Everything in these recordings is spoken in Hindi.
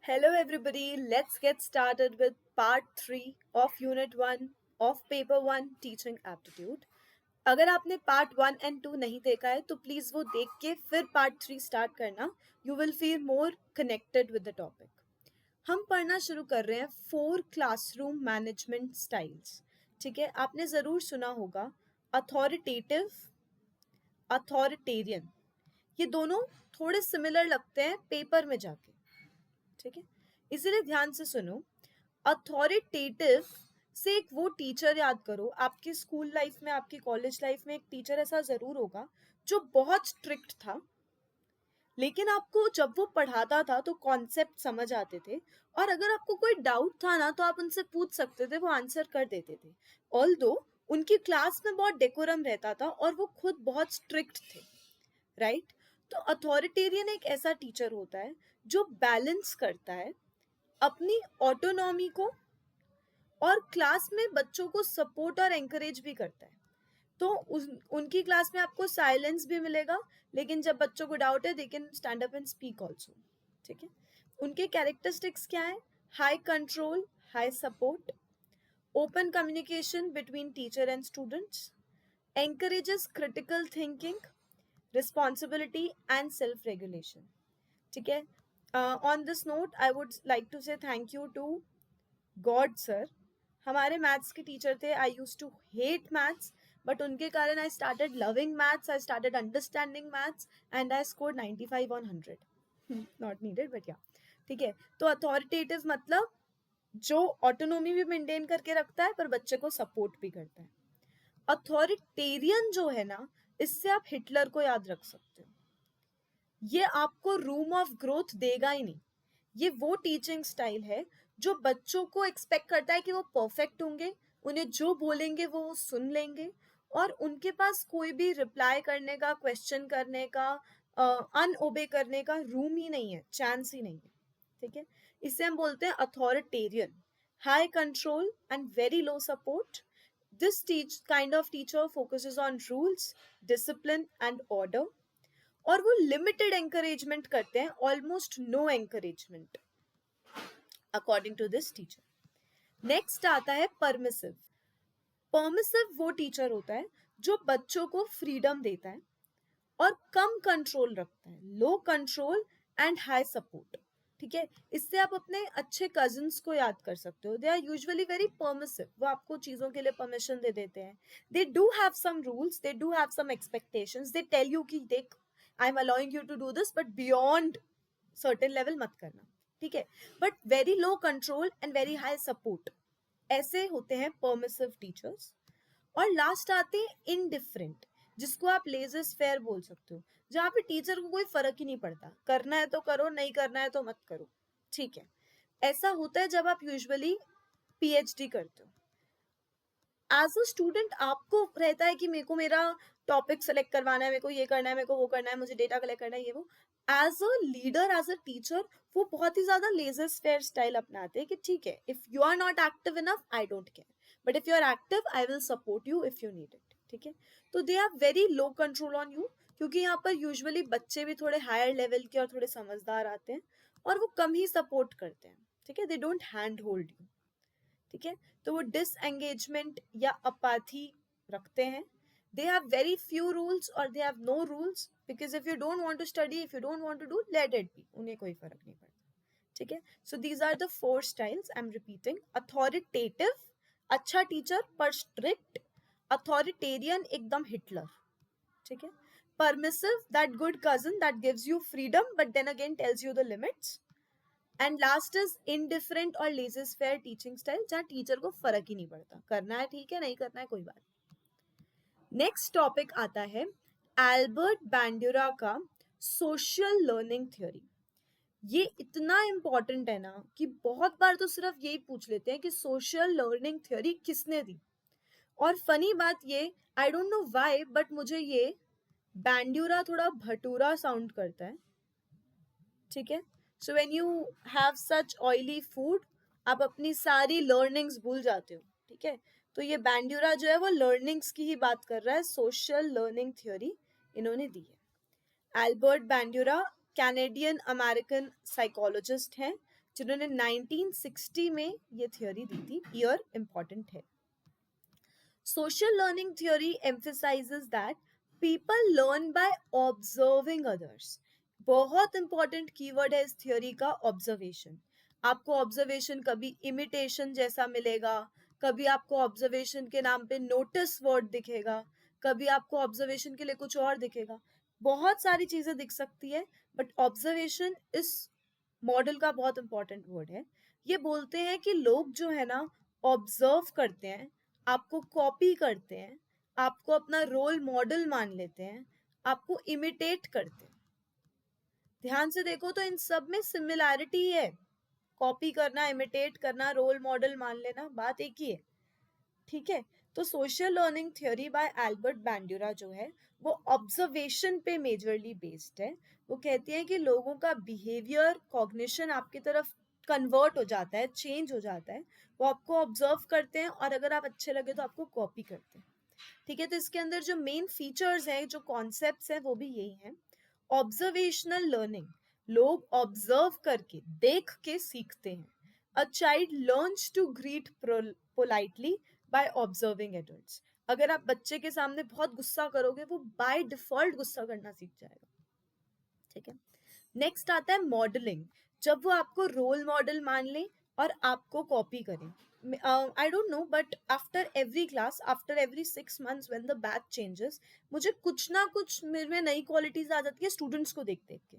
Hello, everybody. Let's get started with part 3 of Unit 1 of Paper 1 Teaching Aptitude. अगर आपने पार्ट 1 एंड 2 नहीं देखा है तो प्लीज़ वो देख के फिर पार्ट 3 स्टार्ट करना. You will feel more connected with the topic. हम पढ़ना शुरू कर रहे हैं 4 क्लासरूम मैनेजमेंट स्टाइल्स. ठीक है, आपने ज़रूर सुना होगा अथॉरिटेटिव, अथॉरिटेरियन. ये दोनों थोड़े सिमिलर लगते हैं पेपर में जाके. ठीक है, इसीलिए ध्यान से सुनो. अथॉरिटेटिव से एक वो टीचर याद करो. आपके स्कूल लाइफ में, आपकी कॉलेज लाइफ में एक टीचर ऐसा जरूर होगा जो बहुत स्ट्रिक्ट था, लेकिन आपको जब वो पढ़ाता था तो कॉन्सेप्ट समझ आते थे, और अगर आपको कोई डाउट था ना तो आप उनसे पूछ सकते थे, वो आंसर कर देते थे. ऑल्दो उनकी क्लास में बहुत डेकोरम रहता था और वो खुद बहुत स्ट्रिक्ट थे, राइट? तो अथॉरिटेरियन एक ऐसा टीचर होता है जो बैलेंस करता है अपनी ऑटोनॉमी को और क्लास में बच्चों को सपोर्ट और एंकरेज भी करता है. तो उनकी क्लास में आपको साइलेंस भी मिलेगा, लेकिन जब बच्चों को डाउट है they can stand up and speak also. ठीक है, उनके कैरेक्टरिस्टिक्स क्या है? High control, high support, open communication between teacher and students, encourages critical thinking, responsibility and self regulation. ठीक है, on this note I would like to say thank you to God sir. हमारे मैथ्स के टीचर थे. I use to hate maths, but उनके कारण I started loving maths, I started understanding maths and I score 95 on 100. Not needed but या. ठीक है, तो अथॉरिटेटिव मतलब जो ऑटोनॉमी भी मेंटेन करके रखता है पर बच्चे को सपोर्ट भी करता है. अथॉरिटेरियन जो है ना, इससे आप हिटलर को याद रख सकते हो. ये आपको रूम ऑफ ग्रोथ देगा ही नहीं. ये वो टीचिंग स्टाइल है जो बच्चों को एक्सपेक्ट करता है कि वो परफेक्ट होंगे, उन्हें जो बोलेंगे वो सुन लेंगे, और उनके पास कोई भी रिप्लाई करने का, क्वेश्चन करने का, अनओबे करने का रूम ही नहीं है, चांस ही नहीं है. ठीक है, इसे हम बोलते हैं authoritarian. High control and very low support. This kind of teacher focuses on rules, discipline and order. और वो लिमिटेड एंकरेजमेंट करते हैं, almost no encouragement, according to this teacher. Next आता है परमिसिव. परमिसिव वो टीचर होता है जो बच्चों को फ्रीडम देता है और कम कंट्रोल रखता है. लो कंट्रोल एंड हाई सपोर्ट. ठीक है, इससे आप अपने अच्छे कजिन्स को याद कर सकते हो. They are usually very permissive. वो आपको चीजों के लिए परमिशन दे देते हैं. They do have some rules, they do have some expectations. They tell you कि देख, I am allowing you to do this, but beyond certain level मत करना. ठीक है, but very low control and very high support. ऐसे होते हैं परमिसिव टीचर्स. और लास्ट आते हैं इनडिफरेंट, जिसको आप लेजर्स फेयर बोल सकते हो, जहाँ पे टीचर को कोई फर्क ही नहीं पड़ता. करना है तो करो, नहीं करना है तो मत करो. ठीक है, ऐसा होता है जब आप यूजुअली पीएचडी करते हो. एज अ स्टूडेंट आपको रहता है कि मेरे को मेरा टॉपिक सेलेक्ट करवाना है, मेरे को ये करना है, मेरे को वो करना है, मुझे डेटा कलेक्ट करना है, ये वो. As a leader, as a teacher, वो बहुत ही ज्यादा लेजर फेयर स्टाइल अपनाते हैं कि ठीक है, if you are not active enough I don't care, but if you are active I will support you if you need it. ठीक है, तो they are very low control on you, क्योंकि यहाँ पर यूजुअली बच्चे भी थोड़े हायर लेवल के और थोड़े समझदार आते हैं, और वो कम ही सपोर्ट करते हैं. ठीक है, they don't hand hold you. ठीक है, तो वो डिसएंगेजमेंट या अपाथी रखते हैं. They have very few rules और they have no rules, because if you don't want to study, if you don't want to do, let it be. उन्हें कोई फर्क नहीं पड़ता. ठीक है, so these are the 4 styles. I am repeating. Authoritative, अच्छा टीचर पर स्ट्रिक्ट. अथॉरिटेरियन, एकदम हिटलर. ठीक है. Permissive, that good cousin that gives you freedom but then again tells you the limits. And last is indifferent or laissez faire teaching style, जहाँ टीचर को फर्क ही नहीं पड़ता, करना है ठीक है, नहीं करना है कोई बात. नेक्स्ट टॉपिक आता है एल्बर्ट बैंड्यूरा का सोशल लर्निंग थ्योरी. ये इतना इंपॉर्टेंट है ना कि बहुत बार तो सिर्फ यही पूछ लेते हैं कि सोशल लर्निंग थ्योरी किसने दी. और फनी बात ये, I don't know why, but मुझे ये बैंड्यूरा थोड़ा भटूरा साउंड करता है. ठीक है, सो when you have such oily food, आप अपनी सारी लर्निंग्स भूल जाते हो. ठीक है, तो ये बैंड्यूरा जो है वो लर्निंग्स की ही बात कर रहा है. सोशल लर्निंग थ्योरी इन्होंने दी है. Albert Bandura Canadian American psychologist हैं जिन्होंने 1960 में ये थ्योरी दी थी। ईयर इंपॉर्टेंट है। Social learning theory emphasizes that people learn by observing others. बहुत इंपॉर्टेंट कीवर्ड है इस थ्योरी का, ऑब्जर्वेशन। आपको ऑब्जर्वेशन कभी इमिटेशन जैसा मिलेगा, कभी आपको ऑब्जर्वेशन के नाम पे नोटिस वर्ड दिखेगा, कभी आपको ऑब्जर्वेशन के लिए कुछ और दिखेगा, बहुत सारी चीजें दिख सकती है, बट ऑब्जर्वेशन इस मॉडल का बहुत इंपॉर्टेंट वर्ड है। ये बोलते हैं कि लोग जो है ना ऑब्जर्व करते हैं, आपको कॉपी करते हैं, आपको अपना रोल मॉडल मान लेते हैं, आपको इमिटेट करते हैं। ध्यान से देखो तो इन सब में सिमिलैरिटी है। कॉपी करना, इमिटेट करना, रोल मॉडल मान लेना, बात एक ही है। ठीक है, तो social learning theory by Albert Bandura जो है वो ऑब्जर्वेशन पे मेजरली बेस्ड है। वो कहती है कि लोगों का बिहेवियर, कॉग्निशन आपकी तरफ कन्वर्ट हो जाता है, चेंज हो जाता है। वो आपको ऑब्जर्व करते हैं और अगर आप अच्छे लगे तो आपको कॉपी करते हैं। ठीक है, तो इसके अंदर जो मेन फीचर्स हैं, जो कॉन्सेप्ट्स हैं, वो भी यही हैं। ऑब्जर्वेशनल लर्निंग, लोग ऑब्जर्व करके, देख के सीखते हैं। A child learns to greet politely by observing adults. अगर आप बच्चे के सामने बहुत गुस्सा करोगे, वो बाय डिफॉल्ट गुस्सा करना सीख जाएगा। ठीक है, नेक्स्ट आता है मॉडलिंग, जब वो आपको रोल मॉडल मान ले और आपको कॉपी करें। I don't know, but after every class, after every 6 months when the batch changes, मुझे कुछ ना कुछ मेरे में नई क्वालिटीज आ जाती है स्टूडेंट्स को देख देख के।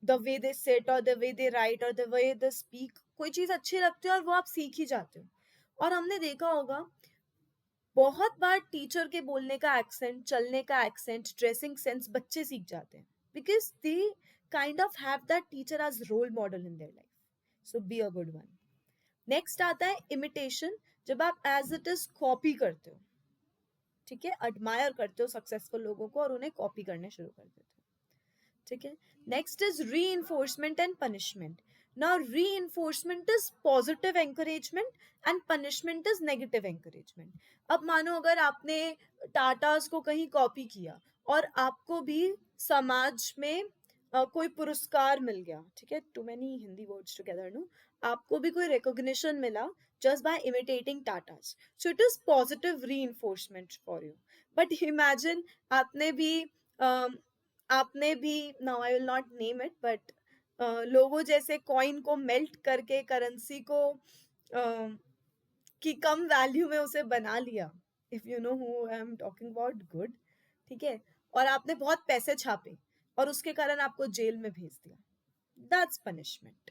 द वे दे सेट और द वे दे राइट और द वे दे स्पीक, कोई चीज अच्छी लगती है और वो आप सीख ही जाते हो। और हमने देखा होगा बहुत बार टीचर के बोलने का एक्सेंट, चलने का एक्सेंट, ड्रेसिंग सेंस बच्चे सीख जाते हैं, because they kind of have that teacher as role model in their life. So be a good one. Next आता है इमिटेशन, जब आप एज इट इज कॉपी करते हो। ठीक है, एडमायर करते हो सक्सेसफुल लोगों को और उन्हें कॉपी करने शुरू कर देते हो। ठीक है, next is reinforcement and punishment. Now reinforcement is positive encouragement and punishment is negative encouragement. अब मानो अगर आपने टाटास को कहीं कॉपी किया और आपको भी समाज में कोई पुरस्कार मिल गया, ठीक है, too many Hindi words together no, आपको भी कोई रिकॉग्निशन मिला just by imitating Tatas. So it is positive reinforcement for you. But imagine आपने भी now I will not name it, but लोगों जैसे कॉइन को मेल्ट करके करेंसी को की कम वैल्यू में उसे बना लिया, if you know who I am talking about, good. ठीक है, और आपने बहुत पैसे छापे और उसके कारण आपको जेल में भेज दिया, that's punishment.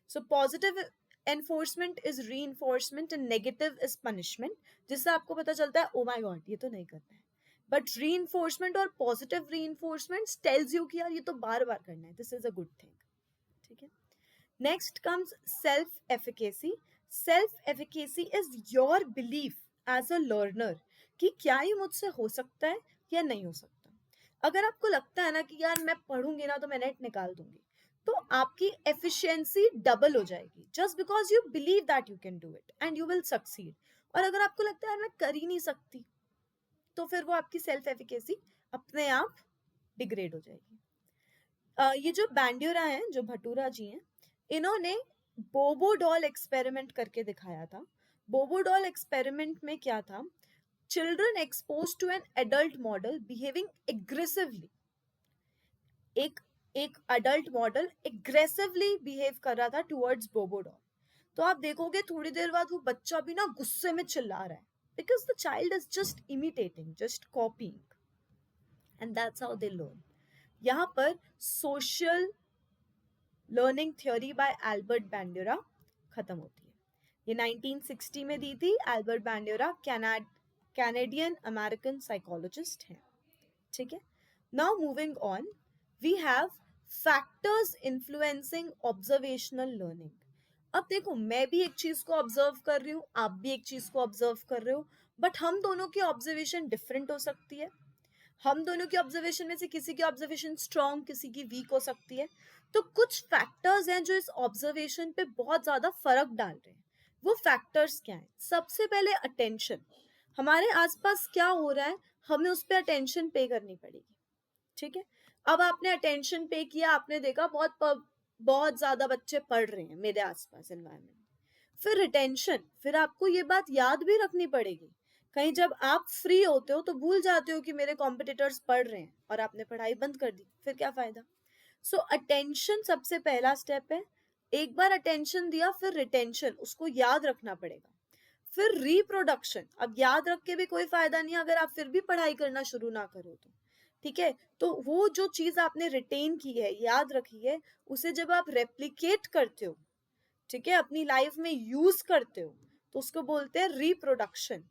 So positive enforcement is reinforcement and negative is punishment, जिससे आपको पता चलता है ओ माय गॉड ये तो नहीं करना है। बट री-इन्फोर्समेंट और पॉजिटिव री-इन्फोर्समेंट टेल्स यू कि यार ये तो बार बार करना है, this is a good thing. ठीक है, next comes self efficacy. Self efficacy is your belief as a learner कि क्या ये मुझसे हो सकता है या नहीं हो सकता। अगर आपको लगता है ना कि यार मैं पढ़ूंगी ना तो मैं नेट निकाल दूंगी, तो आपकी एफिशिएंसी डबल हो जाएगी, just because you believe that you can do it and you will succeed. और अगर आपको लगता है यार मैं कर ही नहीं सकती, तो फिर वो आपकी सेल्फ एफिकेसी अपने आप डिग्रेड हो जाएगी। ये जो बैंड्यूरा हैं, जो भटूरा जी हैं, इन्होंने बोबो डॉल एक्सपेरिमेंट करके दिखाया था। बोबो डॉल एक्सपेरिमेंट में क्या था, children expose to an adult model behaving aggressively. एक अडल्ट मॉडल एग्रेसिवली बिहेव कर रहा था टुवर्ड्स बोबो डॉल। तो आप देखोगे थोड़ी देर बाद वो बच्चा भी ना गुस्से में चिल्ला रहा है, because the child is just imitating, just copying, and that's how they learn. यहाँ पर social learning theory by Albert Bandura खत्म होती है। ये 1960 में दी थी। Albert Bandura Canadian American psychologist हैं। ठीक है, now moving on, we have factors influencing observational learning. अब देखो, मैं भी एक चीज को ऑब्जर्व कर रही हूँ, आप भी एक चीज को ऑब्जर्व कर रहे हो, बट हम दोनों की ऑब्जर्वेशन डिफरेंट हो सकती है। हम दोनों की ऑब्जर्वेशन में से किसी की ऑब्जर्वेशन स्ट्रॉन्ग, किसी की वीक हो सकती है। तो कुछ फैक्टर्स हैं जो इस ऑब्जर्वेशन पे बहुत ज्यादा फर्क डाल रहे हैं। वो फैक्टर्स क्या हैं? सबसे पहले अटेंशन। हमारे आसपास क्या हो रहा है, हमें उस पर अटेंशन पे करनी पड़ेगी। ठीक है, अब आपने अटेंशन पे किया, आपने देखा बहुत बहुत ज्यादा बच्चे पढ़ रहे हैं मेरे आसपास एनवायरमेंट। फिर रिटेंशन, फिर आपको ये बात याद भी रखनी पड़ेगी। कहीं जब आप फ्री होते हो तो भूल जाते हो कि मेरे कॉम्पिटिटर्स पढ़ रहे हैं और आपने पढ़ाई बंद कर दी, फिर क्या फायदा। सो अटेंशन सबसे पहला स्टेप है। एक बार अटेंशन दिया, फिर रिटेंशन, उसको याद रखना पड़ेगा। फिर रिप्रोडक्शन, अब याद रख के भी कोई फायदा नहीं अगर आप फिर भी पढ़ाई करना शुरू ना करो तो, ठीक है। तो वो जो चीज आपने रिटेन की है, याद रखी है, उसे जब आप रेप्लिकेट करते हो, ठीक है, अपनी लाइफ में यूज करते हो, तो उसको बोलते हैं रिप्रोडक्शन।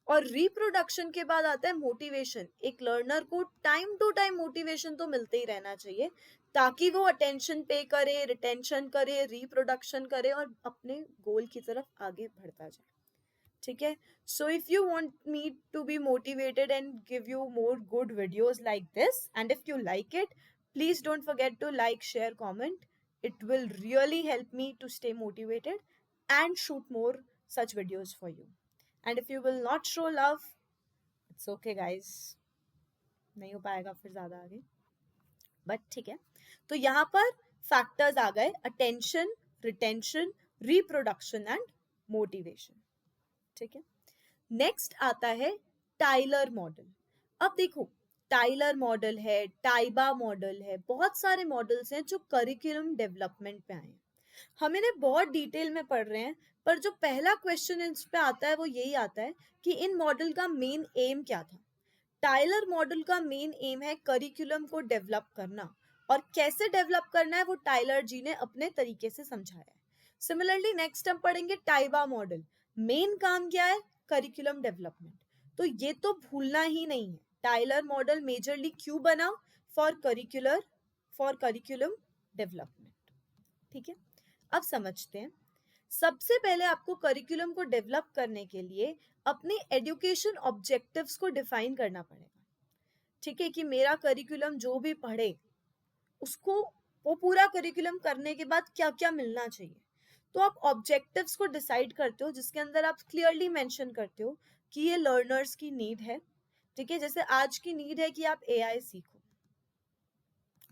और रिप्रोडक्शन के बाद आता है मोटिवेशन। एक लर्नर को टाइम टू टाइम मोटिवेशन तो मिलते ही रहना चाहिए, ताकि वो अटेंशन पे करे, रिटेंशन करे, रिप्रोडक्शन करे और अपने गोल की तरफ आगे बढ़ता जाए, ठीक है। So if you want me to be motivated and give you more good videos like this, and if you like it, please don't forget to like, share, comment. It will really help me to stay motivated and shoot more such videos for you. And if you will not show love, it's okay guys, नहीं हो पाएगा फिर ज्यादा आगे, बट ठीक है। तो यहाँ पर फैक्टर्स आ गए, attention, retention, reproduction and motivation, ठीक है। नेक्स्ट आता है टाइलर मॉडल। अब देखो, टाइलर मॉडल है, टाइबा मॉडल है, बहुत सारे मॉडल्स हैं जो करिकुलम डेवलपमेंट पे आए हैं। हम इन्हें बहुत डिटेल में पढ़ रहे हैं, पर जो पहला क्वेश्चन इस पे आता है वो यही आता है कि इन मॉडल का मेन एम क्या था। टाइलर मॉडल का मेन एम है करिकुलम को डेवलप करना, और कैसे डेवलप करना है वो टाइलर जी ने अपने तरीके से समझाया है। सिमिलरली नेक्स्ट हम पढ़ेंगे टाइबा मॉडल। मेन काम क्या है, करिकुलम डेवलपमेंट। तो ये तो भूलना ही नहीं है, टाइलर मॉडल मेजरली क्यों बना, फॉर करिकुलम डेवलपमेंट, ठीक है। अब समझते हैं। सबसे पहले आपको करिकुलम को डेवलप करने के लिए अपने एजुकेशन ऑब्जेक्टिव्स को डिफाइन करना पड़ेगा, ठीक है, कि मेरा करिकुलम जो भी पढ़े उसको, वो पूरा करिकुलम करने के बाद क्या क्या मिलना चाहिए। तो आप ऑब्जेक्टिव्स को डिसाइड करते हो, जिसके अंदर आप क्लियरली मेंशन करते हो कि ये लर्नर्स की नीड है, ठीक है। जैसे आज की नीड है कि आप एआई सीखो,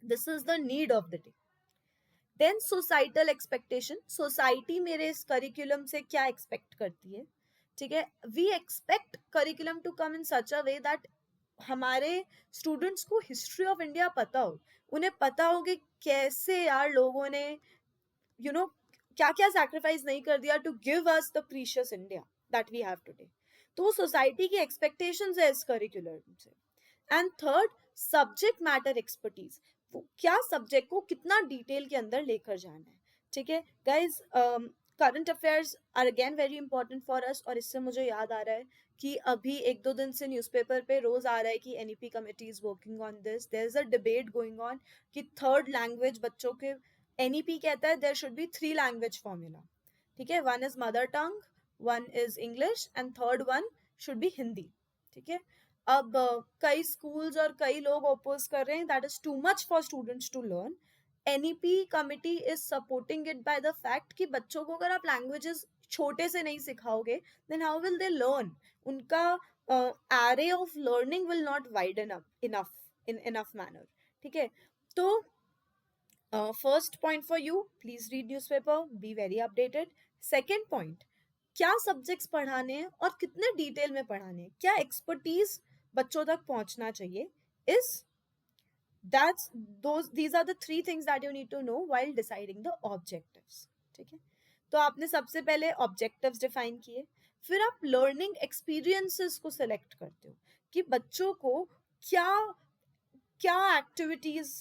this is the need of the day. Then societal expectation, society मेरे इस करिकुलम से क्या एक्सपेक्ट करती है, ठीक है। We expect curriculum to come in such a way that हमारे स्टूडेंट्स को हिस्ट्री ऑफ इंडिया पता हो, उन्हें पता हो कि कैसे यार लोगों ने यू नो क्या क्या सैक्रिफाइस नहीं कर दिया to give us the precious India that we have today. तो सोसाइटी की एक्सपेक्टेशंस है इस करिकुलम से। And third, subject matter expertise, क्या सब्जेक्ट को कितना डिटेल के अंदर लेकर जाना है, ठीक है। Guys, current affairs are again very important for us, और इससे मुझे याद आ रहा है कि अभी एक दो दिन से न्यूज़पेपर पे रोज आ रहा है कि NEP committee is working on this, there is a debate going on कि थर्ड लैंग्वेज बच्चों के, एनईपी कहता है there should be 3 language formula, ठीक है। One is mother tongue, one is English and third one should be Hindi, ठीक है। अब कई स्कूल्स और कई लोग ओपोज कर रहे हैं that is too much for students to learn. NEP committee is supporting it by the fact कि बच्चों को अगर आप लैंग्वेजेस छोटे से नहीं सिखाओगे, then how will they learn, उनका array of learning will not widen up enough in enough manner, ठीक है। तो first point for you, please read newspaper, be very updated. Second point, क्या सब्जेक्ट्स पढ़ाने हैं और कितने डिटेल में पढ़ाने हैं, क्या एक्सपर्टीज बच्चों तक पहुंचना चाहिए, is that's those these are the 3 things that you need to know while deciding the objectives, ठीक है। तो आपने सबसे पहले ऑब्जेक्टिव्स डिफाइन किए, फिर आप लर्निंग एक्सपीरियंसेस को सिलेक्ट करते हो कि बच्चों को क्या क्या एक्टिविटीज,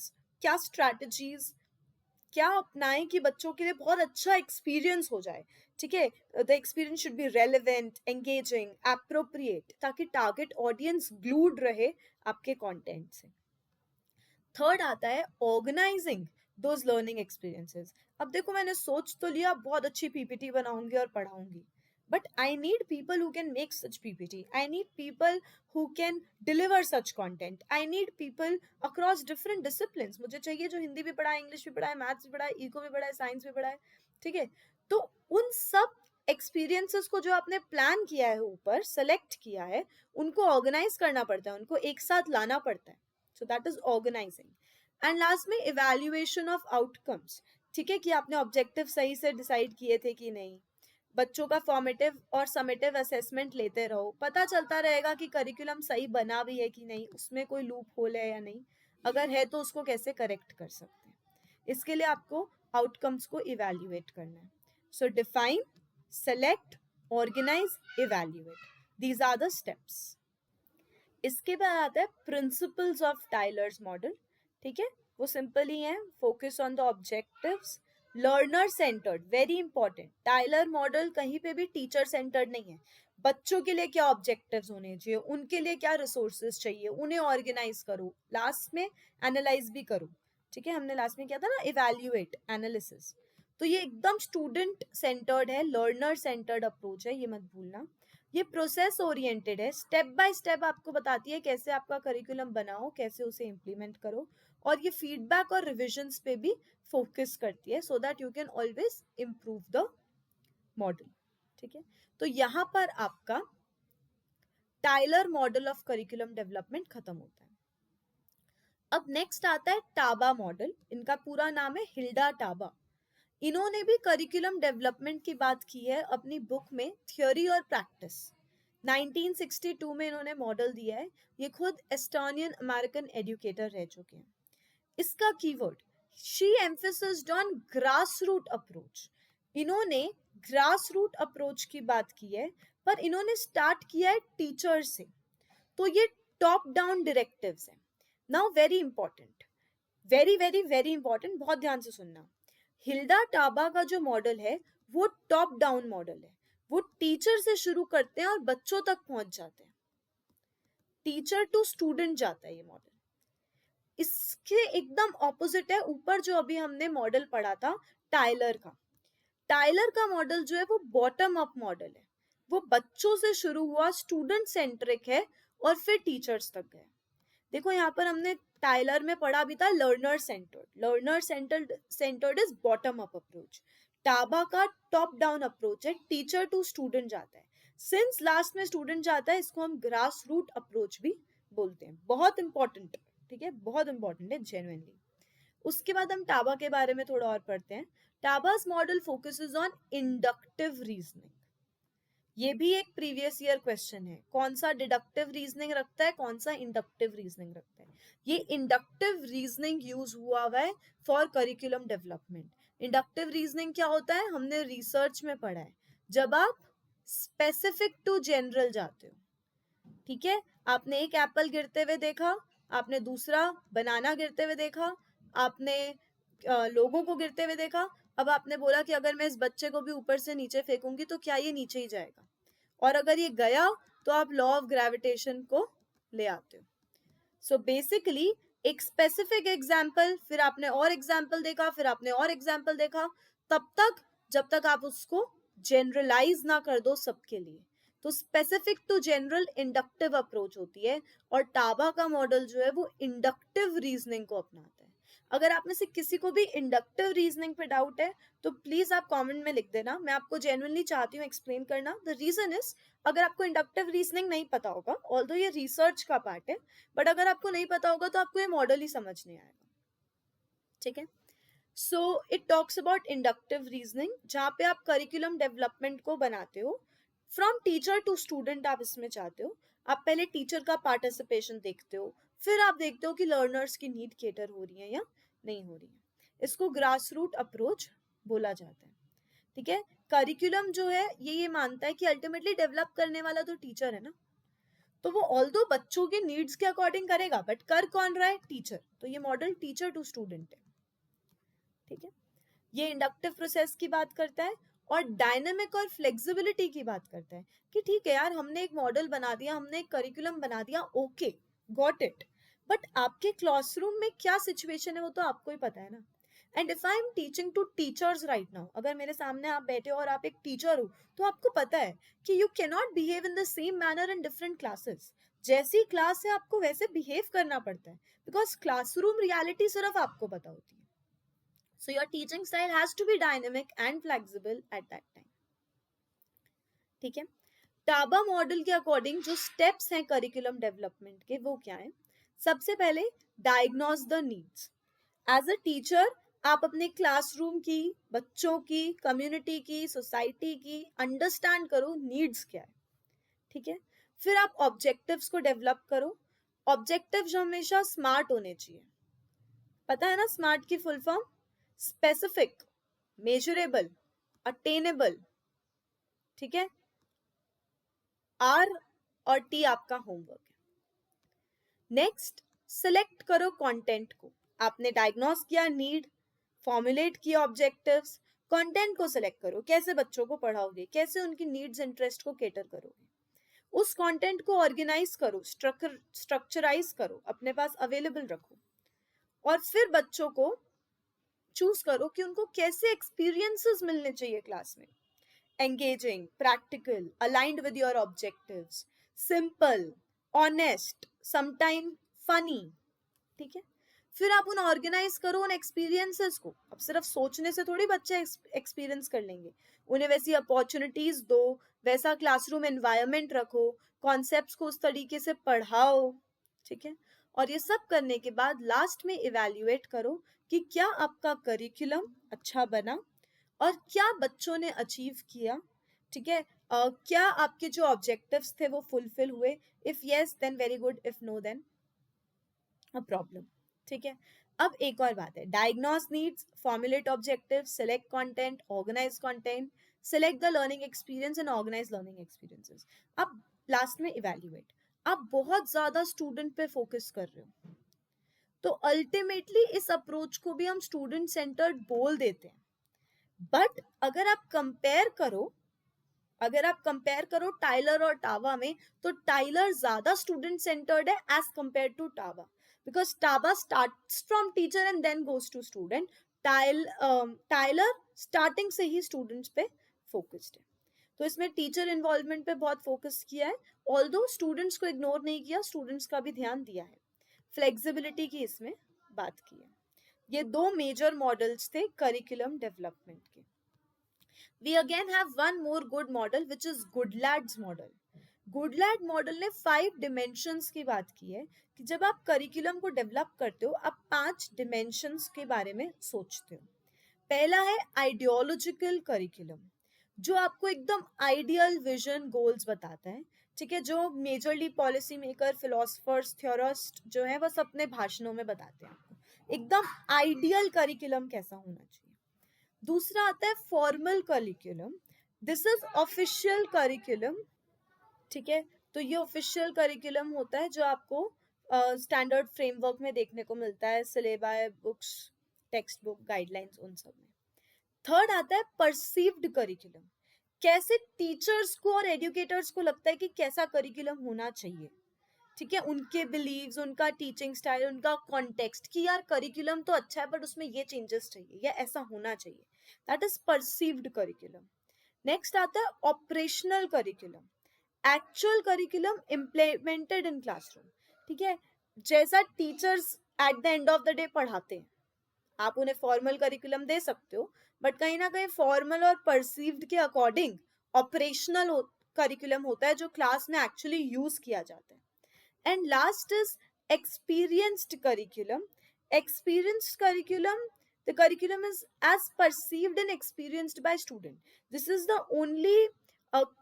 क्या स्ट्रैटेजीज, क्या अपनाएं कि बच्चों के लिए बहुत अच्छा एक्सपीरियंस हो जाए, ठीक है। The experience should be relevant, engaging, appropriate, ताकि टारगेट ऑडियंस ग्लूड रहे आपके कंटेंट से। थर्ड आता है ऑर्गेनाइजिंग दोज लर्निंग एक्सपीरियंसेस। अब देखो, मैंने सोच तो लिया बहुत अच्छी पीपीटी बनाऊंगी और पढ़ाऊंगी, but I need people who can make such PPT. I need people who can deliver such content. I need people across different disciplines. मुझे चाहिए जो हिंदी भी पढ़ाए, इंग्लिश भी पढ़ाए, मैथ्स भी पढ़ाए, इको भी पढ़ाए, साइंस भी पढ़ाए, ठीक है। तो उन सब एक्सपीरियंसेस को जो आपने प्लान किया है, ऊपर सेलेक्ट किया है, उनको ऑर्गेनाइज करना पड़ता है, उनको एक साथ लाना पड़ता है। So that is organising. And last में इवेल्युएशन ऑफ आउटकम्स, ठीक है, कि आपने ऑब्जेक्टिव सही से डिसाइड किए थे कि नहीं। बच्चों का फॉर्मेटिव और समेटिव असेसमेंट लेते रहो, पता चलता रहेगा कि करिकुलम सही बना भी है कि नहीं, उसमें कोई लूप होल है या नहीं, अगर है तो उसको कैसे करेक्ट कर सकते हैं। इसके लिए आपको आउटकम्स को इवैल्यूएट करना है। So define, select, organise, evaluate, these are the steps. इसके बाद आता है प्रिंसिपल्स ऑफ टाइलर्स मॉडल। ठीक है, वो सिंपल ही है, focus on the objectives, learner centred, very important. Tyler model कहीं पे भी टीचर सेंटर्ड नहीं है। बच्चों के लिए क्या ऑब्जेक्टिव्स होने चाहिए, उनके लिए क्या रिसोर्सेज चाहिए, उन्हें ऑर्गेनाइज करो, लास्ट में एनालाइज भी करो। ठीक है, हमने लास्ट में किया था ना, इवैल्यूएट, एनालिसिस। तो ये एकदम स्टूडेंट सेंटर्ड है, लर्नर सेंटर्ड अप्रोच है, ये मत भूलना। ये प्रोसेस ओरिएंटेड है, स्टेप बाय स्टेप आपको बताती है कैसे आपका करिकुलम बनाओ, कैसे उसे इम्प्लीमेंट करो, और ये फीडबैक और रिविजन्स पे भी फोकस करती है, so that you can always improve the model. ठीक है, तो यहाँ पर आपका Tyler model of curriculum development खत्म होता है। अब नेक्स्ट आता है टाबा मॉडल। इनका पूरा नाम है हिल्डा टाबा। इन्होंने भी करिकुलम डेवलपमेंट की बात की है अपनी बुक में थ्योरी और प्रैक्टिस। 1962 में इन्होंने मॉडल दिया है। ये खुद एस्टोनियन अमेरिकन एजुकेटर रह चुके हैं। इसका keyword, she emphasised on grass root approach. इन्होंने ग्रास रूट अप्रोच की बात की है, पर इन्होंने स्टार्ट किया है टीचर से। तो ये टॉप डाउन डायरेक्टिव्स है। Now very important, very very very important, बहुत ध्यान से सुनना। हिल्डा टाबा का जो मॉडल है वो टॉप डाउन मॉडल है। वो टीचर से शुरू करते हैं और बच्चों तक पहुंच जाते हैं, टीचर टू स्टूडेंट जाता है ये मॉडल। इसके एकदम ऑपोजिट है ऊपर जो अभी हमने मॉडल पढ़ा था टाइलर का। टाइलर का मॉडल जो है वो बॉटम अप मॉडल है। वो बच्चों से शुरू हुआ, स्टूडेंट सेंट्रिक है, और फिर टीचर्स तक गए। देखो यहाँ पर हमने टाइलर में पढ़ा भी था learner centred. Learner centred is bottom up approach. Taba का टॉप डाउन अप्रोच है, टीचर टू स्टूडेंट जाता है। सिंस लास्ट में स्टूडेंट जाता है, इसको हम ग्रास रूट अप्रोच भी बोलते हैं। बहुत इंपॉर्टेंट, ठीक है, बहुत इंपॉर्टेंट है जेन्युइनली। उसके बाद हम टाबा के बारे में थोड़ा और पढ़ते हैं। Taba's model focuses on inductive reasoning. ये भी एक प्रीवियस ईयर क्वेश्चन है, कौन सा डिडक्टिव रीजनिंग रखता है, कौन सा इंडक्टिव रीजनिंग रखता है। ये इंडक्टिव रीजनिंग यूज हुआ है for curriculum development. Inductive reasoning क्या होता है, हमने रिसर्च में पढ़ा है, जब आप स्पेसिफिक टू जनरल जाते हो। ठीक है, आपने एक एप्पल गिरते हुए देखा, आपने दूसरा बनाना गिरते हुए देखा, आपने लोगों को गिरते हुए देखा, अब आपने बोला कि अगर मैं इस बच्चे को भी ऊपर से नीचे फेंकूंगी तो क्या ये नीचे ही जाएगा, और अगर ये गया तो आप लॉ ऑफ ग्रेविटेशन को ले आते हो। सो बेसिकली एक स्पेसिफिक एग्जाम्पल, फिर आपने और एग्जाम्पल देखा, फिर आपने और एग्जाम्पल देखा, तब तक जब तक आप उसको जनरलाइज ना कर दो सबके लिए। तो specific to general inductive approach होती है, और टाबा का मॉडल जो है वो इंडक्टिव रीजनिंग को अपनाता है। अगर आप में से किसी को भी इंडक्टिव रीजनिंग पे डाउट है तो प्लीज आप कमेंट में लिख देना, मैं आपको जेन्युइनली चाहती हूँ एक्सप्लेन करना। द रीजन इज, अगर आपको इंडक्टिव रीजनिंग नहीं पता होगा, ऑल्दो ये रिसर्च का पार्ट है, बट अगर आपको नहीं पता होगा तो आपको ये मॉडल ही समझ नहीं आएगा। ठीक है, so it talks about inductive reasoning, जहाँ पे आप करिकुलम डेवलपमेंट को बनाते हो फ्रॉम टीचर टू स्टूडेंट। आप इसमें चाहते हो, आप पहले टीचर का पार्टिसिपेशन देखते हो, फिर आप देखते हो कि लर्नर्स की नीड केटर हो रही है या नहीं हो रही है। इसको ग्रास रूट अप्रोच बोला जाता है। ठीक है, करिकुलम जो है ये मानता है कि अल्टीमेटली डेवलप करने वाला तो टीचर है ना, तो वो ऑल्दो बच्चों के नीड्स के अकॉर्डिंग करेगा, बट कर कौन रहा है, टीचर। तो ये मॉडल टीचर टू स्टूडेंट है। ठीक है, ये इंडक्टिव प्रोसेस की बात करता है, और डायनेमिक और फ्लेक्सिबिलिटी की बात करता है कि ठीक है यार, हमने एक मॉडल बना दिया, हमने एक करिकुलम बना दिया, ओके गॉट इट, बट आपके क्लासरूम में क्या सिचुएशन है वो तो आपको ही पता है ना। And if I am teaching to teachers right now, अगर मेरे सामने आप बैठे हो और आप एक टीचर हो, तो आपको पता है कि you can not behave in the same manner in different classes. जैसी क्लास है आपको वैसे बिहेव करना पड़ता है, बिकॉज क्लासरूम रियलिटी सिर्फ आपको पता होती है। So your teaching style has to be dynamic and flexible at that time. ठीक है, टाबा मॉडल के अकॉर्डिंग जो स्टेप्स हैं करिकुलम डेवलपमेंट के वो क्या है। सबसे पहले diagnose the needs. As a teacher आप अपने क्लासरूम की, बच्चों की, कम्युनिटी की, सोसाइटी की अंडरस्टैंड करो नीड्स क्या है, ठीक है। फिर आप ऑब्जेक्टिव्स को डेवलप करो। ऑब्जेक्टिव्स हमेशा स्मार्ट होने चाहिए। पता है ना स्मार्ट की full form? Specific, measurable, attainable, ठीक है। आर और टी आपका होमवर्क है। नेक्स्ट, सिलेक्ट करो कंटेंट को। आपने डायग्नोस किया नीड, फॉर्मुलेट किया ऑब्जेक्टिव्स, कंटेंट को सिलेक्ट करो। कैसे बच्चों को पढ़ाओगे, कैसे उनकी नीड्स इंटरेस्ट को केटर करोगे, उस कंटेंट को ऑर्गेनाइज करो, स्ट्रक्चराइज करो, अपने पास अवेलेबल रखो। और फिर बच्चों को चूज करो कि उनको कैसे एक्सपीरियंसेस मिलने चाहिए क्लास में। Engaging, practical, aligned with your objectives, simple, honest, sometime funny, ठीक है। फिर आप उन ऑर्गेनाइज करो उन एक्सपीरियंसेस को। अब सिर्फ सोचने से थोड़ी बच्चे एक्सपीरियंस कर लेंगे। उन्हें वैसी अपॉर्चुनिटीज दो, वैसा क्लासरूम एनवायरनमेंट रखो, कॉन्सेप्ट्स को उस तरीके से पढ़ाओ, ठीक है। और ये सब करने के बाद लास्ट में इवैल्यूएट करो कि क्या आपका करिकुलम अच्छा बना और क्या बच्चों ने अचीव किया, ठीक है। क्या आपके जो ऑब्जेक्टिव्स थे वो फुलफिल हुए? If yes then very good, if no then a problem, ठीक है। अब एक और बात है, diagnose needs, formulate objective, select content, organise content, select the learning experience and organise learning experiences. अब लास्ट में इवैल्यूएट। आप बहुत ज्यादा स्टूडेंट पे फोकस कर रहे हो, तो अल्टीमेटली इस अप्रोच को भी हम स्टूडेंट सेंटर्ड बोल देते हैं। बट अगर आप कंपेयर करो टाइलर और टावा में, तो टाइलर ज्यादा स्टूडेंट सेंटर्ड है as compare to Taba, because Taba starts from teacher and then goes to student. Tyler starting से ही स्टूडेंट्स पे फोकस्ड है। तो इसमें टीचर इन्वॉल्वमेंट पे बहुत फोकस किया है, ऑल्दो स्टूडेंट्स को इग्नोर नहीं किया, स्टूडेंट्स का भी ध्यान दिया है। फ्लेक्सिबिलिटी की इसमें बात की है। ये दो मेजर मॉडल्स थे करिकुलम डेवलपमेंट के। We again have one more good model which is Goodlad's model. Goodlad model ने 5 डिमेंशंस की बात की है कि जब आप करिकुलम को डेवलप करते हो आप 5 डिमेंशंस के बारे में सोचते हो। पहला है आइडियोलॉजिकल करिकुलम, जो आपको एकदम आइडियल विजन गोल्स बताता है, ठीक है। जो majorly policy maker, philosophers, theorist जो है बस अपने भाषणों में बताते हैं आपको एकदम आइडियल करिकुलम कैसा होना चाहिए। दूसरा आता है formal curriculum, this is official curriculum, ठीक है। तो ये ऑफिशियल करिकुलम होता है जो आपको स्टैंडर्ड फ्रेमवर्क में देखने को मिलता है, syllabus, books, text book, guidelines, उन सब में। थर्ड आता है परसीव्ड करिकुलम, कैसे टीचर्स को और एजुकेटर्स को लगता है कि कैसा करिकुलम होना चाहिए, ठीक है। उनके बिलीव्स, उनका टीचिंग स्टाइल, उनका कॉन्टेक्स्ट कि यार करिकुलम तो अच्छा है बट उसमें ये चेंजेस चाहिए या ऐसा होना चाहिए, that is perceived curriculum. Next आता है operational curriculum, actual curriculum implemented in classroom, ठीक है। जैसा teachers at the end of the day पढ़ाते हैं, आप उन्हें फॉर्मल करिकुलम दे सकते हो बट कहीं ना कहीं फॉर्मल और परसीव्ड के अकॉर्डिंग ऑपरेशनल करिकुलम होता है जो क्लास में एक्चुअली यूज किया जाता है। And last is experienced curriculum. Experienced curriculum, the curriculum is as perceived and experienced by student. This is the only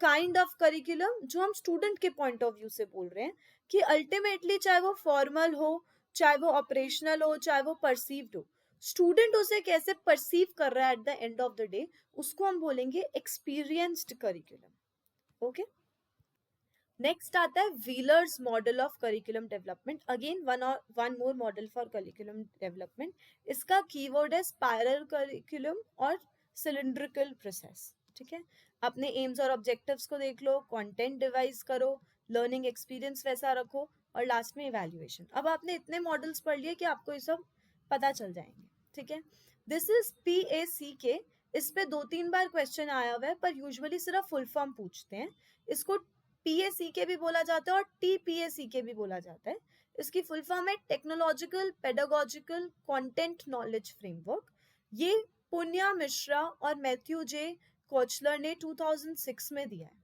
kind of curriculum जो हम student के point of view से बोल रहे हैं कि ultimately चाहे वो formal हो, चाहे वो operational हो, चाहे वो perceived हो, student उसे कैसे perceive कर रहा है at the end of the day, उसको हम बोलेंगे experienced curriculum. Okay? नेक्स्ट आता है wheelers model of curriculum development, again one more model for curriculum development. इसका कीवर्ड है स्पाइरल करिकुलम और सिलिंड्रिकल प्रोसेस, ठीक है। अपने एम्स और ऑब्जेक्टिव्स को देख लो, कंटेंट डिवाइस करो, लर्निंग एक्सपीरियंस वैसा रखो और लास्ट में इवैल्यूएशन। अब आपने इतने मॉडल्स पढ़ लिए कि आपको ये सब पता चल जाएंगे, ठीक है। This is PACK। इस पे 2-3 बार क्वेश्चन आया हुआ है पर यूजुअली सिर्फ फुल फॉर्म पूछते हैं। इसको PACK भी बोला जाता है और TPACK भी बोला जाता है। इसकी फुल फॉर्म है technological pedagogical content knowledge framework. ये पुन्या मिश्रा और मैथ्यू जे कोचलर ने 2006 में दिया है,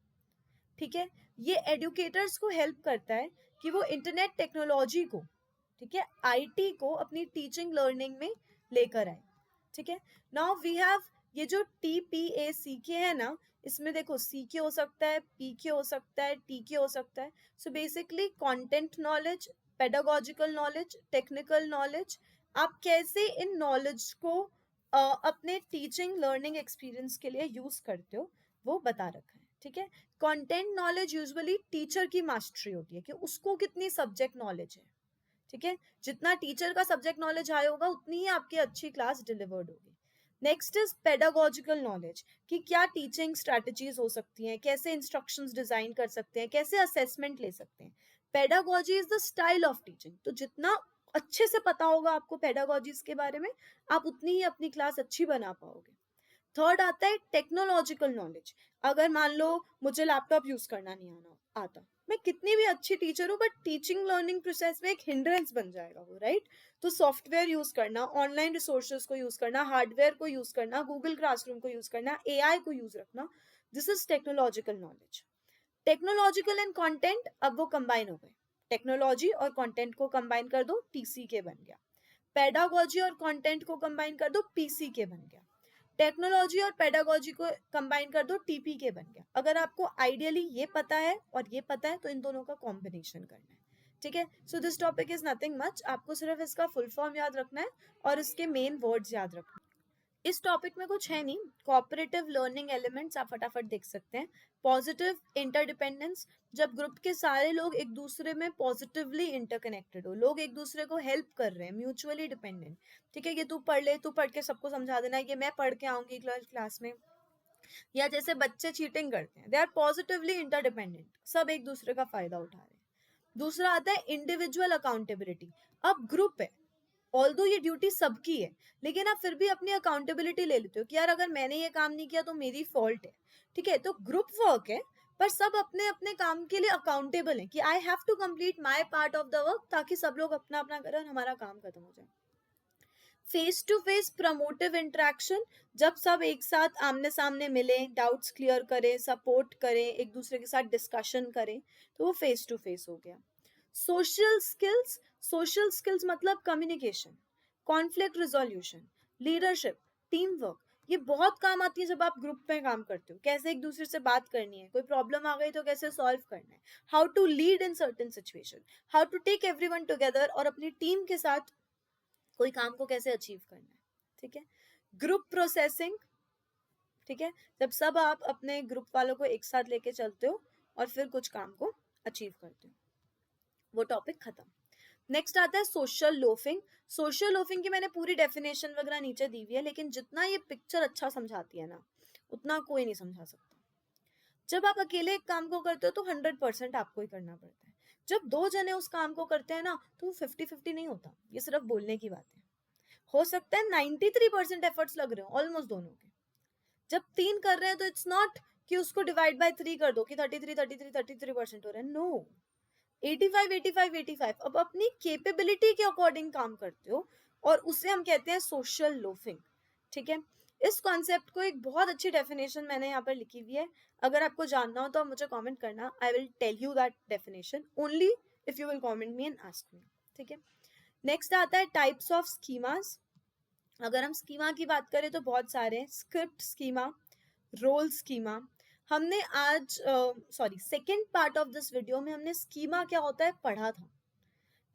ठीक है। ये एडुकेटर्स को हेल्प करता है कि वो इंटरनेट टेक्नोलॉजी को, ठीक है, IT को अपनी टीचिंग लर्निंग में लेकर आए। ठीक है। नाउ वी हैव ये जो TPACK है ना, इसमें देखो CK हो सकता है, PK हो सकता है, TK हो सकता है। So basically content knowledge, pedagogical knowledge, technical knowledge, आप कैसे इन नॉलेज को अपने टीचिंग लर्निंग एक्सपीरियंस के लिए यूज करते हो वो बता रखा है। ठीक है। कंटेंट नॉलेज यूजुअली टीचर की मास्टरी होती है कि उसको कितनी सब्जेक्ट नॉलेज है। ठीक है। जितना टीचर का सब्जेक्ट नॉलेज हाई होगा उतनी ही आपकी अच्छी क्लास डिलीवर्ड होगी। नेक्स्ट इज पेडागोजिकल नॉलेज कि क्या टीचिंग स्ट्रेटजीज हो सकती हैं, कैसे इंस्ट्रक्शंस डिजाइन कर सकते हैं, कैसे असेसमेंट ले सकते हैं। Pedagogy is the style of teaching, तो जितना अच्छे से पता होगा आपको पेडागोजीज के बारे में, आप उतनी ही अपनी क्लास अच्छी बना पाओगे। थर्ड आता है टेक्नोलॉजिकल नॉलेज। अगर मान लो मुझे लैपटॉप यूज करना नहीं आता, मैं कितनी भी अच्छी टीचर हूँ बट टीचिंग लर्निंग प्रोसेस में एक हिंड्रेंस बन जाएगा वो, राइट। तो सॉफ्टवेयर यूज करना, ऑनलाइन रिसोर्सेज को यूज करना, हार्डवेयर को यूज करना, गूगल क्लासरूम को यूज करना, AI को यूज रखना, this is technological knowledge. Technological and content, अब वो कंबाइन हो गए। टेक्नोलॉजी और कंटेंट को कंबाइन कर दो, TCK बन गया। पेडागोजी और कंटेंट को कंबाइन कर दो, PCK बन गया। टेक्नोलॉजी और पेडागोजी को कंबाइन कर दो, TPK बन गया। अगर आपको आइडियली ये पता है और ये पता है तो इन दोनों का कॉम्बिनेशन करना है। ठीक है। So this topic is nothing much, आपको सिर्फ इसका फुल फॉर्म याद रखना है और इसके मेन वर्ड्स याद रखना है। इस टॉपिक में कुछ है नहीं, कोऑपरेटिव लर्निंग एलिमेंट्स आप फटाफट देख सकते हैं। पॉजिटिव इंटरडिपेंडेंस, जब ग्रुप के सारे लोग एक दूसरे में पॉजिटिवली इंटरकनेक्टेड हो, लोग एक दूसरे को हेल्प कर रहे हैं, म्यूचुअली डिपेंडेंट। ठीक है, ये तू पढ़ ले, तू पढ़ के सबको समझा देना, ये मैं पढ़ के आऊंगी क्लास में। या जैसे बच्चे चीटिंग करते हैं, दे आर पॉजिटिवली इंटरडिपेंडेंट, सब एक दूसरे का फायदा उठा रहे हैं। दूसरा आता है इंडिविजुअल अकाउंटेबिलिटी। अब ग्रुप है, ऑल्दो ये ड्यूटी सबकी है, लेकिन आप फिर भी अपनी अकाउंटेबिलिटी ले लेते हो कि यार अगर मैंने ये काम नहीं किया तो मेरी फॉल्ट है। ठीक है, तो ग्रुप वर्क है पर सब अपने अपने काम के लिए अकाउंटेबल है कि I have to complete my part of the work, ताकि सब लोग अपना अपना करें और हमारा काम खत्म हो जाए। Face to face promotive interaction, जब सब एक साथ आमने सामने मिले, डाउट्स क्लियर करें, सपोर्ट करें, एक दूसरे के साथ डिस्कशन करें, तो वो फेस टू फेस हो गया। सोशल स्किल्स, सोशल स्किल्स मतलब communication, conflict resolution, leadership, team work, ये बहुत काम आती है जब आप ग्रुप में काम करते हो। कैसे एक दूसरे से बात करनी है, कोई प्रॉब्लम आ गई तो कैसे सॉल्व करना है, how to lead in certain situation, how to take everyone together और अपनी टीम के साथ कोई काम को कैसे अचीव करना है। ठीक है। ग्रुप प्रोसेसिंग, ठीक है, जब सब आप अपने ग्रुप वालों को एक साथ लेके चलते हो और फिर कुछ काम को अचीव करते हो, वो टॉपिक खत्म। नेक्स्ट आता है सोशल लोफिंग। सोशल लोफिंग की मैंने पूरी डेफिनेशन वगैरह नीचे दी हुई है, लेकिन जितना ये पिक्चर अच्छा समझाती है ना, उतना कोई नहीं समझा सकता। जब आप अकेले एक काम को करते हो तो 100% आपको ही करना पड़ता है। जब दो जने उस काम को करते हैं ना तो 50-50 नहीं होता, ये सिर्फ बोलने की बात है। हो सकता है 93% एफर्ट्स लग रहे हो ऑलमोस्ट दोनों के। जब 3 कर रहे हैं तो इट्स नॉट कि उसको डिवाइड बाय 3 कर दो कि 33 हो रहे हैं, नो। 85 अब अपनी केपेबिलिटी के अकॉर्डिंग काम करते हो और उसे हम कहते हैं सोशल लोफिंग। ठीक है। इस कॉन्सेप्ट को एक बहुत अच्छी डेफिनेशन मैंने यहाँ पर लिखी हुई है, अगर आपको जानना हो तो आप मुझे कमेंट करना, I will tell you that definition only if you will comment me and ask me. ठीक है। नेक्स्ट आता है टाइप्स ऑफ स्कीमास। अगर हम स्कीमा की बात करें तो बहुत सारे हैं, स्क्रिप्ट स्कीमा, रोल स्कीमा। हमने आज second part of this video में हमने स्कीमा क्या होता है पढ़ा था।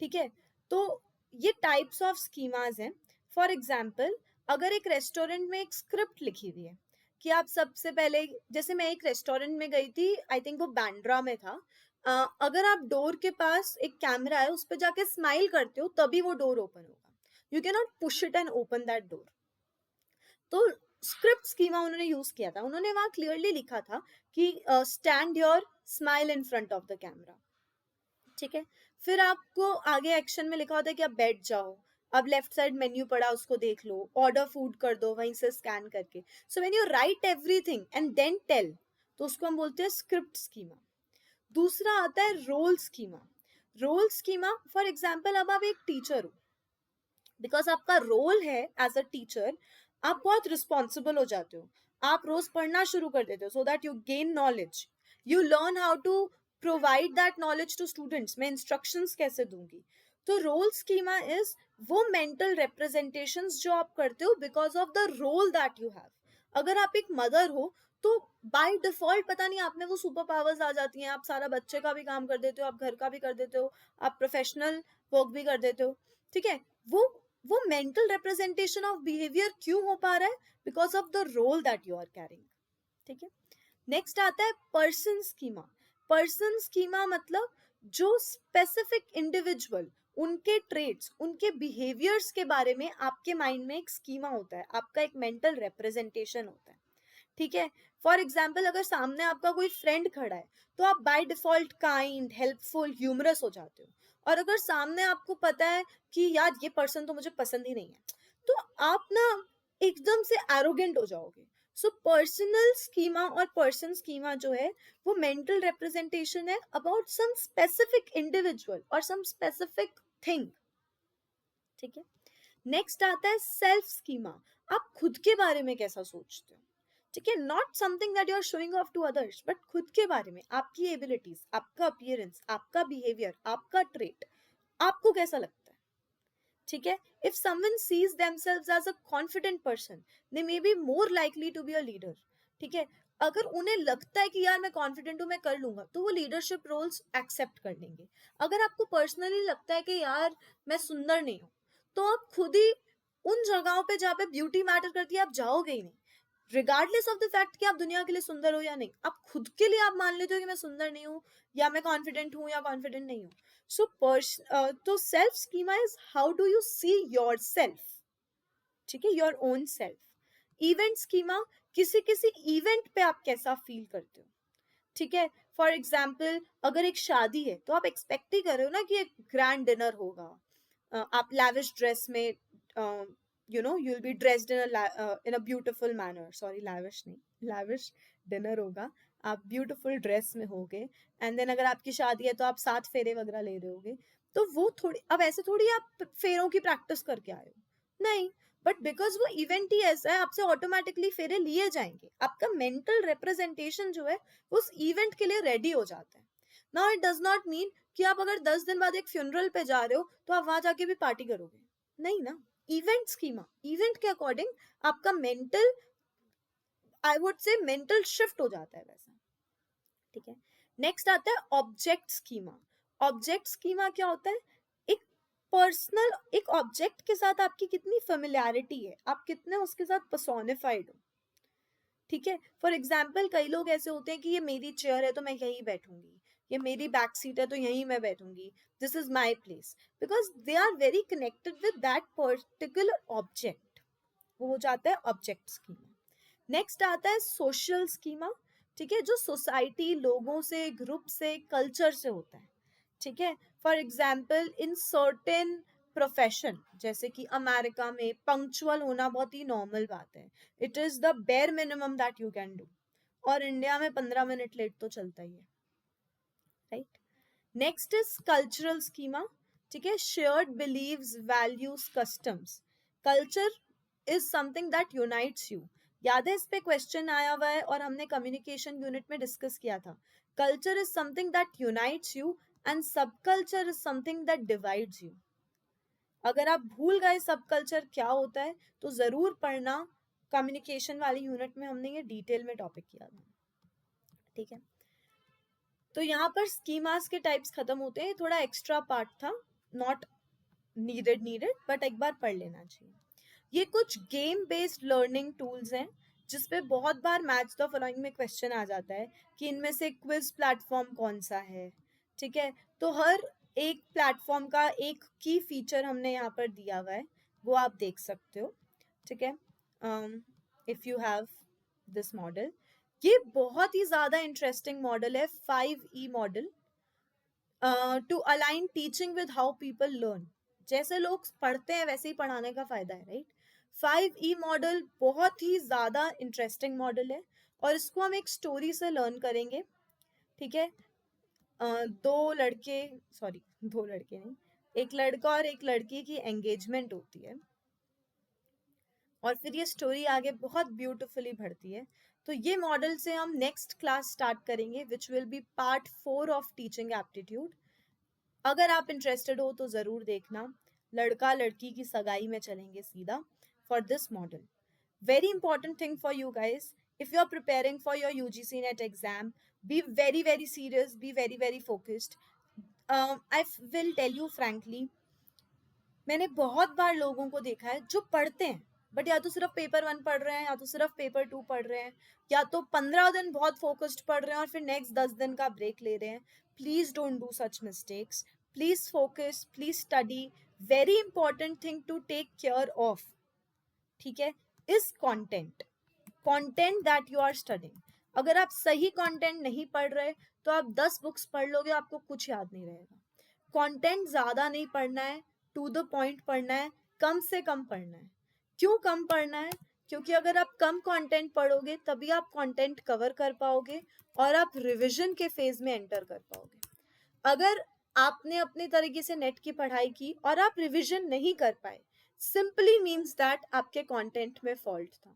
ठीक है। तो ये टाइप्स ऑफ स्कीमाज हैं। फॉर एग्जाम्पल, अगर एक रेस्टोरेंट में एक स्क्रिप्ट लिखी हुई है कि आप सबसे पहले, जैसे मैं एक रेस्टोरेंट में गई थी, आई थिंक वो बैंड्रा में था, अगर आप डोर के पास एक कैमरा है उस पर जाके स्माइल करते हो तभी वो डोर ओपन होगा, you can not push it and open that door. तो स्क्रिप्ट स्कीमा उन्होंने यूज किया था, उन्होंने वहां क्लियरली लिखा था कि stand your smile in front of the camera. ठीक है। फिर आपको आगे एक्शन में लिखा होता है कि आप बैठ जाओ, अब लेफ्ट साइड मेन्यू पड़ा उसको देख लो, ऑर्डर फूड कर दो वहीं से स्कैन करके। So when you write everything and then tell, तो उसको हम बोलते हैं स्क्रिप्ट स्कीमा। दूसरा आता है role schema. Role schema, for example, अब आप एक टीचर हो, बिकॉज आपका रोल है एज अ टीचर, आप बहुत रिस्पॉन्सिबल हो जाते हो, आप रोज पढ़ना शुरू कर देते हो so that you gain knowledge, you learn how to provide that knowledge to students, मैं इंस्ट्रक्शंस कैसे दूंगी। तो रोल स्कीमा इज वो मेंटल रिप्रेजेंटेशंस जो आप करते हो because of the role that you have. अगर आप एक मदर हो तो बाय डिफॉल्ट पता नहीं आप में वो सुपर पावर्स आ जाती हैं, आप सारा बच्चे का भी काम कर देते हो, आप घर का भी कर देते हो, आप प्रोफेशनल वर्क भी कर देते हो. ठीक है, वो मेंटल रिप्रेजेंटेशन ऑफ बिहेवियर क्यों हो पा रहा है? Because of the role that you are carrying. ठीक है, नेक्स्ट आता है पर्सन स्कीमा. पर्सन स्कीमा मतलब जो स्पेसिफिक इंडिविजुअल, उनके ट्रेड्स, उनके बिहेवियर्स के बारे में आपके माइंड में एक स्कीमा होता है, आपका एक मेंटल रिप्रेजेंटेशन होता है. ठीक है, फॉर एग्जाम्पल अगर सामने आपका कोई फ्रेंड खड़ा है तो आप by default kind, helpful, humorous हो जाते हो. और अगर सामने आपको पता है कि यार ये पर्सन तो मुझे पसंद ही नहीं है, तो आप ना एकदम से एरोगेंट हो जाओगे. सो पर्सनल स्कीमा और पर्सन स्कीमा जो है वो मेंटल रिप्रेजेंटेशन है अबाउट सम स्पेसिफिक इंडिविजुअल और सम स्पेसिफिक थिंग. ठीक है, नेक्स्ट आता है सेल्फ स्कीमा. आप खुद के बारे में कैसा सोचते हो? ठीक है, not something that you are showing off to others, but खुद के बारे में, आपकी एबिलिटीज, आपका अपीयरेंस, आपका बिहेवियर, आपका ट्रेट, आपको कैसा लगता है? ठीक है, if someone sees themselves as a confident person, they may be more likely to be a leader. ठीक है, अगर उन्हें लगता है कि यार मैं कॉन्फिडेंट हूं, मैं कर लूंगा, तो वो लीडरशिप रोल्स एक्सेप्ट कर लेंगे. अगर आपको पर्सनली लगता है कि यार मैं सुंदर नहीं हूं, तो आप खुद ही उन जगहों पे जहाँ पे ब्यूटी मैटर करती है आप जाओगे ही नहीं, रिगार्डलेस ऑफ द फैक्ट कि आप दुनिया के लिए सुंदर हो या नहीं. आप खुद के लिए आप मान लेते हो कि मैं सुंदर नहीं हूँ, या मैं कॉन्फिडेंट हूँ या कॉन्फिडेंट नहीं हूँ. सो तो self schema is how do you see your self. ठीक है, your own self. Event schema, किसी किसी इवेंट पे आप कैसा फील करते हो. ठीक है, फॉर एग्जाम्पल अगर एक शादी है तो आप एक्सपेक्ट ही कर रहे हो ना कि एक ग्रैंड डिनर होगा, आप लैविश ड्रेस में, you know you will be dressed in a beautiful manner, sorry lavish नहीं, लैविश डिनर होगा, आप ब्यूटिफुल ड्रेस में होगे. एंड देन अगर आपकी शादी है तो आप 7 फेरे वगैरह ले रहे होगे. तो वो थोड़ी, अब ऐसे थोड़ी आप फेरों की प्रैक्टिस करके आए हो, नहीं. बट बिकॉज वो इवेंट ही ऐसा है, आपसे ऑटोमेटिकली फेरे लिए जाएंगे, आपका मेंटल रिप्रेजेंटेशन जो है उस इवेंट के लिए रेडी हो जाता है. Now it does not mean कि आप अगर 10 दिन बाद एक फ्यूनरल पे जा रहे हो तो आप वहां जाके भी पार्टी करोगे, नहीं ना. इवेंट स्कीमा, इवेंट के अकॉर्डिंग आपका mental, I would say mental shift हो जाता है वैसा. ठीक है, नेक्स्ट आता है ऑब्जेक्ट स्कीमा. ऑब्जेक्ट स्कीमा क्या होता है? एक पर्सनल, एक ऑब्जेक्ट के साथ आपकी कितनी फेमिलियरिटी है, आप कितने उसके साथ पर्सोनिफाइड हो. ठीक है, फॉर एग्जाम्पल कई लोग ऐसे होते हैं कि ये मेरी चेयर है तो मैं यहीं बैठूंगी, ये मेरी बैक सीट है तो यहीं मैं बैठूंगी, this is my place, because they are very connected with that particular object. वो हो जाता है ऑब्जेक्ट स्कीमा. नेक्स्ट आता है सोशल स्कीमा. ठीक है, जो सोसाइटी, लोगों से, ग्रुप से, कल्चर से होता है. ठीक है, for example in certain profession, जैसे कि अमेरिका में पंक्चुअल होना बहुत ही नॉर्मल बात है, it is the bare minimum that you can do. और इंडिया में 15 मिनट लेट तो चलता ही है, right. Next is cultural schema. ठीक है, shared beliefs, values, customs. Culture is something that unites you. याद है इस पे क्वेश्चन आया हुआ है और हमने कम्युनिकेशन यूनिट में डिस्कस किया था. Culture is something that unites you and subculture is something that divides you. अगर आप भूल गए सब कल्चर क्या होता है तो जरूर पढ़ना, कम्युनिकेशन वाली यूनिट में हमने ये डिटेल में टॉपिक किया था. ठीक है, तो यहाँ पर स्कीमास के टाइप्स खत्म होते हैं, थोड़ा एक्स्ट्रा पार्ट था, नॉट नीडेड, बट एक बार पढ़ लेना चाहिए. ये कुछ गेम बेस्ड लर्निंग टूल्स हैं जिसपे बहुत बार मैच द फॉलोइंग में क्वेश्चन आ जाता है कि इनमें से क्विज प्लेटफॉर्म कौन सा है. ठीक है, तो हर एक प्लेटफॉर्म का एक की फीचर हमने यहाँ पर दिया हुआ है, वो आप देख सकते हो. ठीक है, if you have this model, ये बहुत ही ज्यादा इंटरेस्टिंग मॉडल है, 5E model, to align teaching with how people learn. जैसे लोग पढ़ते हैं वैसे ही पढ़ाने का फायदा है, राइट. 5E मॉडल बहुत ही ज्यादा इंटरेस्टिंग मॉडल है और इसको हम एक स्टोरी से लर्न करेंगे. ठीक है, दो लड़के, सॉरी दो लड़के नहीं, एक लड़का और एक लड़की की एंगेजमेंट होती है और फिर ये स्टोरी आगे बहुत ब्यूटिफुली बढ़ती है. तो ये मॉडल से हम नेक्स्ट क्लास स्टार्ट करेंगे which will be part 4 of teaching aptitude. अगर आप इंटरेस्टेड हो तो ज़रूर देखना. लड़का लड़की की सगाई में चलेंगे सीधा for this model. Very important thing for you guys. If you are preparing for your UGC NET exam, be very, very serious, be very, very focused. I will tell you frankly, मैंने बहुत बार लोगों को देखा है जो पढ़ते हैं बट या तो सिर्फ पेपर 1 पढ़ रहे हैं या तो सिर्फ पेपर 2 पढ़ रहे हैं या तो 15 दिन बहुत फोकस्ड पढ़ रहे हैं और फिर नेक्स्ट 10 दिन का ब्रेक ले रहे हैं. Please don't do such mistakes. Please focus, please study. Very important thing to take care of, ठीक है, is content that you are studying. अगर आप सही कंटेंट नहीं पढ़ रहे तो आप 10 बुक्स पढ़ लोगे, आपको कुछ याद नहीं रहेगा. कंटेंट ज्यादा नहीं पढ़ना है, टू द पॉइंट पढ़ना है, कम से कम पढ़ना है. क्यों कम पढ़ना है? क्योंकि अगर आप कम कंटेंट पढ़ोगे तभी आप कंटेंट कवर कर पाओगे और आप रिवीजन के फेज में एंटर कर पाओगे. अगर आपने अपने तरीके से नेट की पढ़ाई की और आप रिवीजन नहीं कर पाए, सिंपली मीन्स दैट आपके कंटेंट में फॉल्ट था.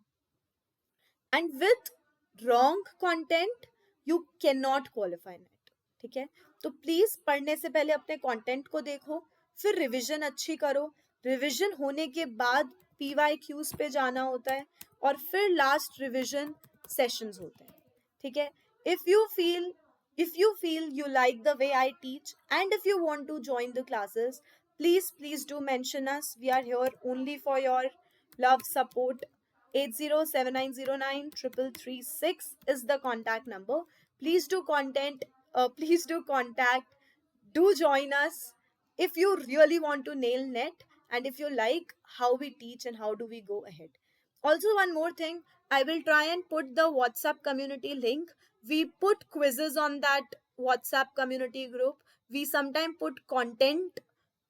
And with wrong content you can not qualify net. ठीक है, तो प्लीज पढ़ने से पहले अपने कंटेंट को देखो, फिर रिवीजन अच्छी करो. रिवीजन होने के बाद PYQs पे जाना होता है और फिर लास्ट रिवीजन सेशंस होते हैं. ठीक है, if you feel you like the way I teach and if you want to join the classes, please do mention us. We are here only for your love support. 8079093336 is the contact number. Please do contact. Do join us if you really want to nail net and if you like how we teach and how do we go ahead. Also, one more thing, I will try and put the WhatsApp community link. We put quizzes on that WhatsApp community group. We sometimes put content,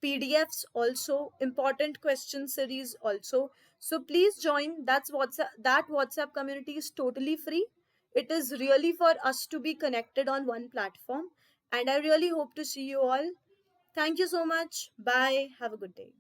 PDFs also, important question series also. So please join. That WhatsApp community is totally free. It is really for us to be connected on one platform. And I really hope to see you all. Thank you so much. Bye. Have a good day.